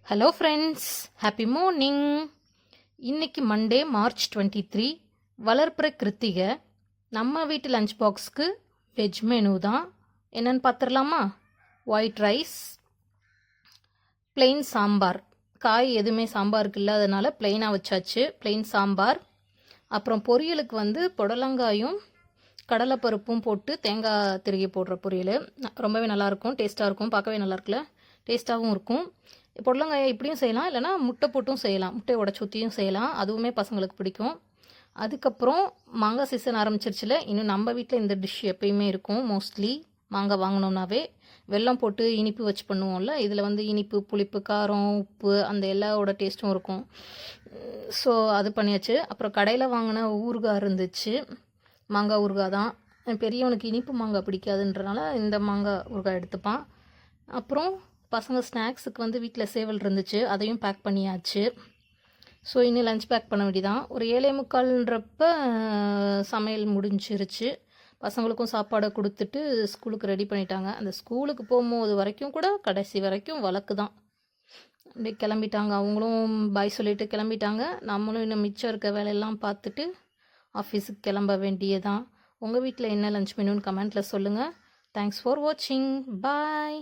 Hello friends, happy morning. இன்னைக்கு Monday March 23 வளர்ப்புற Krittika. நம்ம வீட்டு லஞ்ச் பாக்ஸ்க்கு வெஜ் மெனு தான். என்னென்னு பார்த்துடலாமா? White rice, plain sambar. காய் எதுவுமே சாம்பாருக்கு இல்லாதனால பிளெயினாக வச்சாச்சு. பிளெயின் சாம்பார். அப்புறம் பொரியலுக்கு புடலங்காயும் கடலைப்பருப்பும் போட்டு தேங்காய் திருகி போடுற பொரியல் ரொம்பவே நல்லாயிருக்கும். டேஸ்ட்டாக இருக்கும். பார்க்கவே நல்லா இருக்குல்ல, டேஸ்ட்டாகவும் இருக்கும். புடலங்காயை இப்படியும் செய்யலாம், இல்லைனா முட்டை போட்டும் செய்யலாம். முட்டையை உடச்சி ஊற்றியும் செய்யலாம், அதுவுமே பசங்களுக்கு பிடிக்கும். அதுக்கப்புறம் மாங்காய் சீசன் ஆரம்பிச்சிருச்சுல, இன்னும் நம்ம வீட்டில் இந்த டிஷ் எப்பயுமே இருக்கும். மோஸ்ட்லி மாங்காய் வாங்கினோன்னாவே வெல்லம் போட்டு இனிப்பு வச்சு பண்ணுவோம்ல, இதில் இனிப்பு, புளிப்பு, காரம், உப்பு அந்த எல்லாவோட டேஸ்ட்டும் இருக்கும். ஸோ அது பண்ணியாச்சு. அப்புறம் கடையில் வாங்கின ஊறுகாய் இருந்துச்சு, மாங்காய் ஊறுகாய் தான். பெரியவனுக்கு இனிப்பு மாங்காய் பிடிக்காதுன்றனால இந்த மாங்காய் ஊறுகாய் எடுத்துப்பான். அப்புறம் பசங்க ஸ்நாக்ஸுக்கு வீட்டில் சேவல் இருந்துச்சு, அதையும் பேக் பண்ணியாச்சு. ஸோ இன்னும் லஞ்ச் பேக் பண்ண வேண்டியதான். ஒரு 7:45 சமையல் முடிஞ்சிருச்சு. பசங்களுக்கும் சாப்பாடை கொடுத்துட்டு ஸ்கூலுக்கு ரெடி பண்ணிட்டாங்க. அந்த ஸ்கூலுக்கு போகும்போது வரைக்கும் கூட கடைசி வரைக்கும் வழக்கு தான். அப்படியே கிளம்பிட்டாங்க, அவங்களும் பாய் சொல்லிட்டு கிளம்பிட்டாங்க. நம்மளும் இன்னும் மிச்சம் இருக்க வேலையெல்லாம் பார்த்துட்டு ஆஃபீஸுக்கு கிளம்ப வேண்டியதான். உங்கள் வீட்டில் என்ன லஞ்ச் மெனுன்னு கமெண்ட்டில் சொல்லுங்கள். தேங்க்ஸ் ஃபார் வாட்சிங். பாய்.